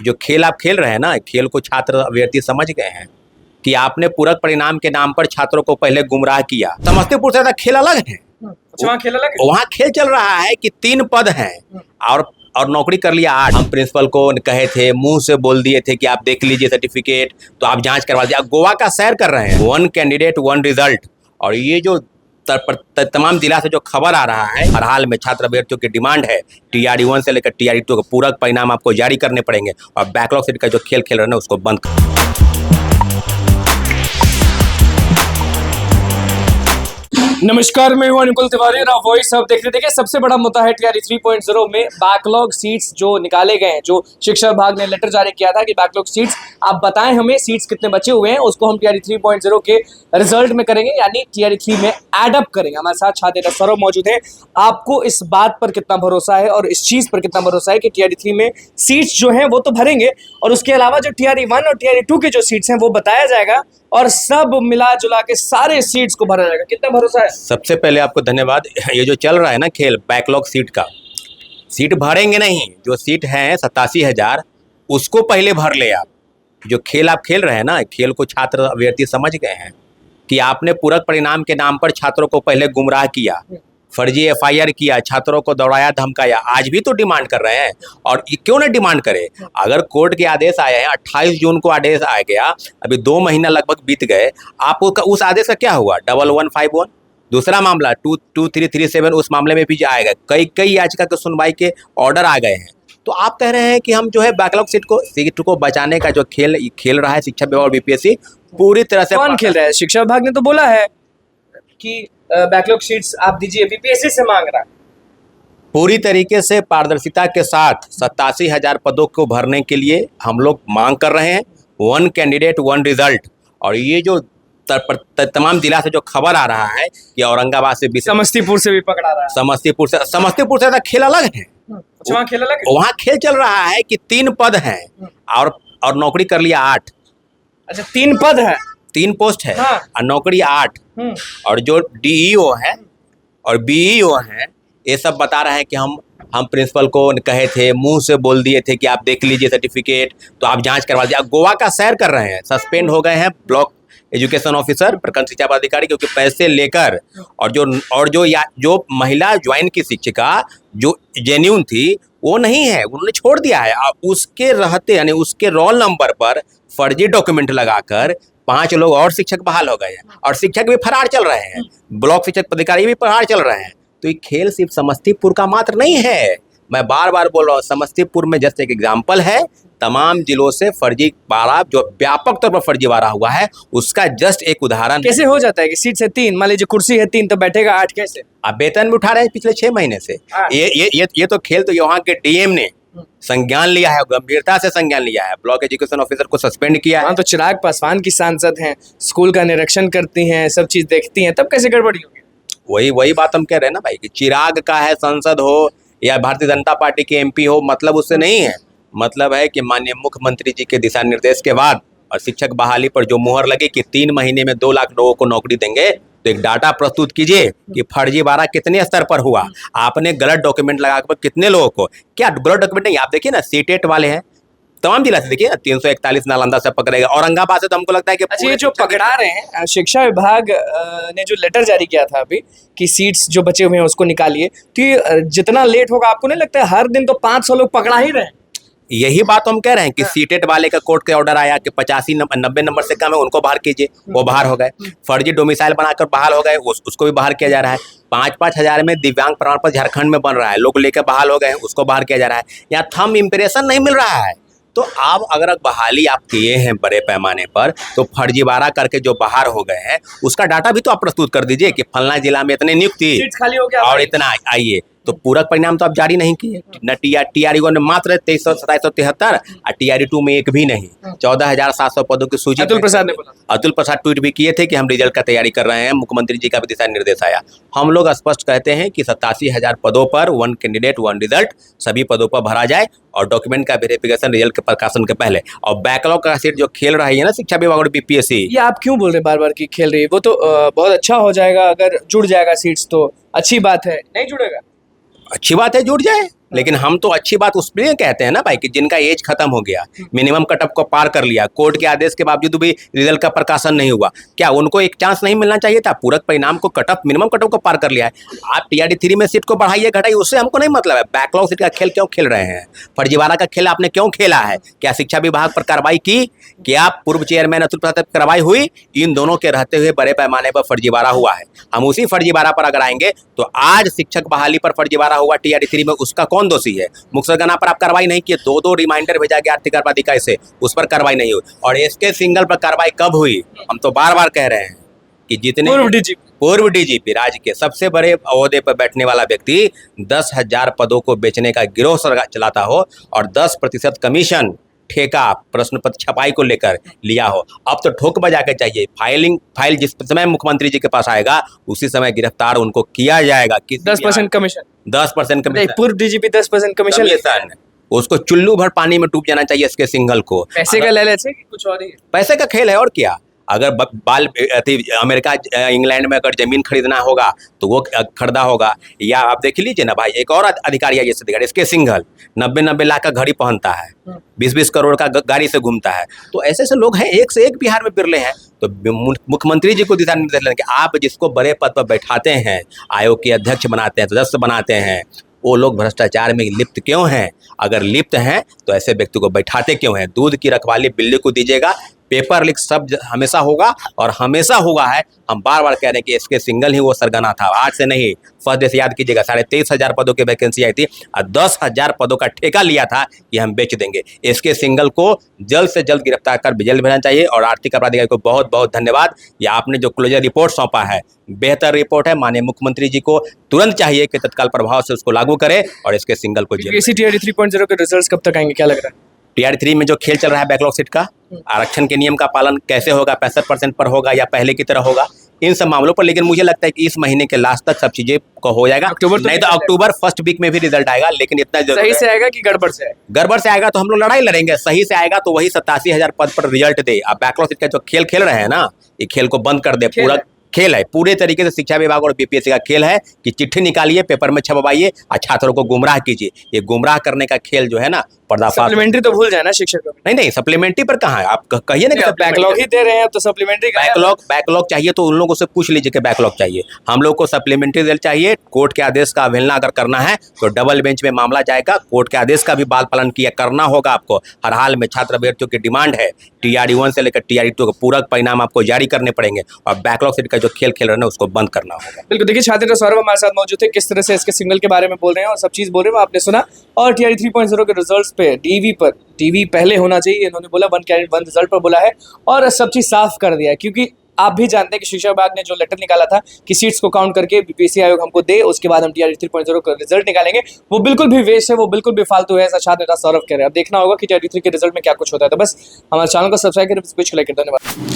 जो खेल आप खेल रहे हैं ना, खेल को छात्र अभ्यर्थी समझ गए हैं कि आपने पूरक परिणाम के नाम पर छात्रों को पहले गुमराह किया। समस्तीपुर से खेल अलग है, वहाँ खेल अलग है। वहाँ खेल चल रहा है कि 3 पद हैं और नौकरी कर लिया 8। हम प्रिंसिपल को कहे थे, मुंह से बोल दिए थे कि आप देख लीजिए सर्टिफिकेट, तो आप जांच करवा लीजिए। आप गोवा का सैर कर रहे हैं, 1 कैंडिडेट 1 रिजल्ट। और ये जो तमाम जिला से जो खबर आ रहा है, हर हाल में छात्र अभ्यर्थियों की डिमांड है TRE 1 से लेकर TRE 2 का पूरक परिणाम आपको जारी करने पड़ेंगे और बैकलॉग सीट का जो खेल खेल रहे हैं उसको बंद कर। नमस्कार, मैं हूं अनुकुल तिवारी और आप वॉइस अब देख रहे। देखिए, सबसे बड़ा मुद्दा है TRE 3.0 में बैकलॉग सीट्स जो निकाले गए हैं। जो शिक्षा विभाग ने लेटर जारी किया था कि बैकलॉग सीट्स आप बताएं हमें सीट्स कितने बचे हुए हैं, उसको हम TRE 3.0 के रिजल्ट में करेंगे, यानी TRE 3 में एड अप करेंगे। हमारे साथ छात्र नेता सौरभ मौजूद है। आपको इस बात पर कितना भरोसा है और इस चीज पर कितना भरोसा है कि TRE 3 में सीट्स जो है वो तो भरेंगे और उसके अलावा जो TRE 1 और TRE 2 के जो सीट्स हैं वो बताया जाएगा और सब मिला जुला के सारे सीट्स को भरा जाएगा। कितना भरोसा है? सबसे पहले आपको धन्यवाद। ये जो चल रहा है ना खेल बैकलॉग सीट का, सीट भरेंगे नहीं। जो सीट है 87,000 उसको पहले भर ले आप। जो खेल आप खेल रहे हैं ना, खेल को छात्र अभ्यर्थी समझ गए हैं कि आपने पूरक परिणाम के नाम पर छात्रों को पहले गुमराह किया, फर्जी FIR किया, छात्रों को दौड़ाया धमकाया। आज भी तो डिमांड कर रहे हैं और क्यों नहीं डिमांड करे। अगर कोर्ट के आदेश आए हैं, 28 जून को आदेश आ गया, अभी 2 महीना लगभग बीत गए, आप उस आदेश का क्या हुआ? 1151। दूसरा मामला 2337 उस मामले में भी आएगा। कई याचिका की सुनवाई के ऑर्डर आ गए हैं। तो आप कह रहे हैं कि हम जो है बैकलॉग सीट को बचाने का जो खेल रहा है शिक्षा विभाग और BPSC पूरी तरह से। कौन खेल रहा है? शिक्षा विभाग ने तो बोला है कि बैकलॉग सीट्स आप दीजिए, BPSC से मांग रहा है। पूरी तरीके से पारदर्शिता के साथ 87,000 पदों को भरने के लिए हम लोग मांग कर रहे हैं, 1 कैंडिडेट 1 रिजल्ट। और ये जो तमाम जिला से जो खबर आ रहा है कि औरंगाबाद से भी, समस्तीपुर से भी पकड़ा रहा है। समस्तीपुर से खेल अलग है, वहाँ खेल अलग है। वहाँ खेल चल रहा है कि 3 पद हैं और नौकरी कर लिया 8। अच्छा, 3 पद है, 3 पोस्ट है। हाँ। और नौकरी 8। और जो DEO है और BEO है, ये सब बता रहे हैं कि हम प्रिंसिपल को कहे थे, मुंह से बोल दिए थे कि आप देख लीजिए सर्टिफिकेट, तो आप जांच करवा लीजिए। आप गोवा का सैर कर रहे हैं। सस्पेंड हो गए हैं ब्लॉक एजुकेशन ऑफिसर, प्रखंड शिक्षा पदाधिकारी, क्योंकि पैसे लेकर और जो महिला ज्वाइन की शिक्षिका जो जेन्यून थी वो नहीं है, उन्होंने छोड़ दिया है। उसके रहते यानी उसके रोल नंबर पर फर्जी डॉक्यूमेंट लगाकर 5 लोग और शिक्षक बहाल हो गए हैं और शिक्षक भी फरार चल रहे हैं, ब्लॉक शिक्षक पदाधिकारी भी फरार चल रहे हैं। तो ये खेल सिर्फ समस्तीपुर का मात्र नहीं है। मैं बार बार बोल रहा हूँ, समस्तीपुर में जस्ट एक एग्जाम्पल है। तमाम जिलों से फर्जीवाड़ा जो व्यापक तौर पर फर्जीवाड़ा हुआ है उसका जस्ट एक उदाहरण। कैसे हो जाता है कि सीट से 3, मान लीजिए कुर्सी है 3 तो बैठेगा 8 कैसे? आप वेतन भी उठा रहे हैं पिछले 6 महीने से। ये तो खेल तो यहाँ के DM ने संज्ञान लिया है, गंभीरता से संज्ञान लिया है। ब्लॉक एजुकेशन ऑफिसर को सस्पेंड किया है। तो चिराग पासवान की सांसद हैं, स्कूल का निरीक्षण करती हैं, सब चीज देखती हैं, तब कैसे गड़बड़ी होगी? वही बात हम कह रहे हैं ना भाई, कि चिराग का है सांसद हो या भारतीय जनता पार्टी के MP हो, मतलब उससे नहीं है। मतलब है कि माननीय मुख्यमंत्री जी के दिशा निर्देश के बाद और शिक्षक बहाली पर जो मुहर लगी कि 3 महीने में 2 लाख लोगों को नौकरी देंगे, तो एक डाटा प्रस्तुत कीजिए कि फर्जीवाड़ा कितने स्तर पर हुआ। आपने गलत डॉक्यूमेंट लगाकर कितने लोगों को, क्या गलत डॉक्यूमेंट नहीं, आप देखिए ना सीटेट वाले हैं तमाम जिला से, देखिए 341 नालंदा से पकड़ेगा, औरंगाबाद से तो हमको लगता है कि अच्छा, ये जो पकड़ा रहे हैं, शिक्षा विभाग ने जो लेटर जारी किया था अभी कि सीट्स जो बचे हुए हैं उसको निकालिए, तो ये जितना लेट होगा आपको नहीं लगता है हर दिन तो 500 लोग पकड़ा ही रहे हैं? यही बात हम कह रहे हैं कि सीटेट वाले का कोर्ट के ऑर्डर आया कि 85-90 नंबर से कम है उनको बाहर कीजिए, वो बाहर हो गए। फर्जी डोमिसाइल बनाकर बहाल हो गए, उसको भी बाहर किया जा रहा है। 5-5 हजार में दिव्यांग प्रमाण पत्र झारखंड में बन रहा है, लोग लेकर बहाल हो गए हैं, उसको बाहर किया जा रहा है। यहाँ थंब इम्प्रेशन नहीं मिल रहा है। तो आप अगर बहाली आप किए हैं बड़े पैमाने पर, तो फर्जीवाड़ा करके जो बाहर हो गए हैं उसका डाटा भी तो आप प्रस्तुत कर दीजिए कि फलना जिला में इतने नियुक्ति खाली हो गया और इतना आइए। तो पूरक परिणाम तो आप जारी नहीं किए न। TRE 1 में मात्र 2373 और TRE 2 में एक भी नहीं। 14,700 पदों की सूची अतुल प्रसाद ने बोला। अतुल प्रसाद ट्वीट भी किए थे कि हम रिजल्ट का तैयारी कर रहे हैं, मुख्यमंत्री जी का भी दिशा निर्देश आया। हम लोग स्पष्ट कहते हैं कि 87,000 पदों पर 1 कैंडिडेट 1 रिजल्ट सभी पदों पर भरा जाए और डॉक्यूमेंट का वेरिफिकेशन रिजल्ट के प्रकाशन के पहले। और बैकलॉग का सीट जो खेल रही है ना शिक्षा विभाग और BPSC, ये आप क्यों बोल रहे हैं बार बार कि खेल रही है? वो तो बहुत अच्छा हो जाएगा, अगर जुड़ जाएगा सीट्स तो अच्छी बात है। नहीं जुड़ेगा? अच्छी बात है जुड़ जाए, लेकिन हम तो अच्छी बात उस लिए कहते हैं ना भाई कि जिनका एज खत्म हो गया, मिनिमम कट ऑफ को पार कर लिया, कोर्ट के आदेश के बावजूद भी रिजल्ट का प्रकाशन नहीं हुआ, क्या उनको एक चांस नहीं मिलना चाहिए था? पूरक परिणाम को cut off minimum cut off को पार कर लिया है, आप टीआरडी 3 में सीट को बढ़ाइए घटाइए, उससे हमको नहीं मतलब है। बैकलॉग सीट का खेल क्यों खेल रहे हैं? फर्जीवाड़ा का खेल आपने क्यों खेला है? क्या शिक्षा विभाग पर कार्रवाई की? क्या पूर्व चेयरमैन अतुल प्रसाद पर कार्रवाई हुई? इन दोनों के रहते हुए बड़े पैमाने पर फर्जीवाड़ा हुआ है। हम उसी फर्जीवाड़ा पर अगर आएंगे तो आज शिक्षक बहाली पर फर्जीवाड़ा हुआ टीआरडी 3 में, उसका कौन दोषी है? मुक्तसरगना पर आप कार्रवाई नहीं किए, दो रिमाइंडर भेजा गया आर्थिक अधिकारी से, उस पर कार्रवाई नहीं हुई। और एसके सिंघल पर कार्रवाई कब हुई? हम तो बार बार कह रहे हैं कि जितने पूर्व डीजीपी राज्य के सबसे बड़े ओहदे पर बैठने वाला व्यक्ति 10,000 पदों को बेचने का गिरोह चलाता हो और 10% कमीशन ठेका प्रश्न पत्र छपाई को लेकर लिया हो, अब तो ठोक बजा के चाहिए। फाइल जिस समय मुख्यमंत्री जी के पास आएगा उसी समय गिरफ्तार उनको किया जाएगा। 10% कमीशन, 10% कमीशन, पूर्व डीजीपी 10% कमीशन, उसको चुल्लू भर पानी में डूब जाना चाहिए इसके सिंघल को। पैसे का लालच है कि कुछ और ही? पैसे का खेल है और क्या। अगर अमेरिका इंग्लैंड में अगर जमीन खरीदना होगा तो वो खरीदा होगा, या आप देख लीजिए ना भाई, एक और अधिकारी है जैसे अधिकारी इसके सिंघल 90 लाख का घड़ी पहनता है, 20 करोड़ का गाड़ी से घूमता है। तो ऐसे ऐसे लोग हैं, एक से एक बिहार में बिरले हैं। तो मुख्यमंत्री जी को दिशा निर्देश लेने कि आप जिसको बड़े पद पर बैठाते हैं, आयोग के अध्यक्ष बनाते हैं, सदस्य बनाते हैं, वो लोग भ्रष्टाचार में लिप्त क्यों हैं? अगर लिप्त हैं तो ऐसे व्यक्ति को बैठाते क्यों हैं? दूध की रखवाली बिल्ली को दीजिएगा, पेपर लीक सब हमेशा होगा और हमेशा हुआ है। हम बार बार कह रहे हैं कि इसके सिंगल ही वो सरगना था, आज से नहीं। फर्स्ट डे से याद कीजिएगा 23,500 पदों की वैकेंसी आई थी और 10,000 पदों का ठेका लिया था कि हम बेच देंगे। इसके सिंगल को जल्द से जल्द गिरफ्तार कर जेल भेजना चाहिए। और आर्थिक अपराध अधिकारी को बहुत बहुत धन्यवाद, या आपने जो क्लोजर रिपोर्ट सौंपा है बेहतर रिपोर्ट है। माननीय मुख्यमंत्री जी को तुरंत चाहिए कि तत्काल प्रभाव से उसको लागू करें और इसके सिंगल को जेल। टीआरडी 3.0 के रिजल्ट्स कब तक आएंगे, क्या लग रहा है? टीआरडी 3 में जो खेल चल रहा है बैकलॉग सीट का, आरक्षण के नियम का पालन कैसे होगा, 65% पर होगा या पहले की तरह होगा, इन सब मामलों पर। लेकिन मुझे लगता है कि इस महीने के लास्ट तक सब चीजें को हो जाएगा। नहीं तो अक्टूबर फर्स्ट वीक में भी रिजल्ट आएगा। लेकिन इतना सही से आएगा कि गड़बड़ से आएगा? गड़बड़ से आएगा तो हम लोग लड़ाई लड़ेंगे, सही से आएगा तो वही 87,000 पद पर रिजल्ट दे। अब बैकलॉग सीट का जो खेल खेल रहे हैं ना, ये खेल को बंद कर दे। पूरा खेल है, पूरे तरीके से शिक्षा विभाग और बीपीएससी का खेल है कि चिट्ठी निकालिए, पेपर में छपवाइए और छात्रों को गुमराह कीजिए। ये गुमराह करने का खेल जो है ना, पर्दाफाश। सप्लीमेंट्री तो भूल जाए ना शिक्षक को। नहीं, सप्लीमेंट्री पर कहाँ है? आप कहिए ना कि बैकलॉग ही दे रहे हैं तो सप्लीमेंट्री बैकलॉग चाहिए तो उन लोगों से पूछ लीजिए कि बैकलॉग चाहिए। हम लोग को सप्लीमेंट्री रिजल्ट चाहिए। कोर्ट के आदेश का अवहेलना अगर करना है तो डबल बेंच में मामला जाएगा। कोर्ट के आदेश का भी बाल पालन किया करना होगा आपको। हर हाल में छात्र अभ्यर्थियों की डिमांड है टीआरडी 1 से लेकर टीआरडी 2 का पूरक परिणाम आपको जारी करने पड़ेंगे और बैकलॉग सीट का जो खेल खेल रहे हैं उसको बंद करना होगा। बिल्कुल, देखिए छात्र सौरभ हमारे साथ मौजूद थे, किस तरह से इसके सिग्नल के बारे में बोल रहे हैं और सब चीज बोल रहे हैं आपने सुना। और टीआरडी 3.0 के रिजल्ट्स पे टीवी पहले होना चाहिए, इन्होंने बोला 1 कैरेट 1 रिजल्ट पर बोला है और सब चीज साफ कर दिया है। क्योंकि आप भी जानते हैं कि शिक्षा विभाग ने जो लेटर निकाला था कि सीट्स को काउंट करके बीपीएससी आयोग हमको दे, उसके बाद हम टीआरडी 3.0 का रिजल्ट निकालेंगे, वो बिल्कुल भी वेस्ट है, वो बिल्कुल भी फालतू है, ऐसा छात्र नेता सौरभ कह रहे हैं। अब देखना होगा कि टीआरडी 3 के रिजल्ट में क्या कुछ होता है। तो बस हमारे चैनल को सब्सक्राइब करें, धन्यवाद।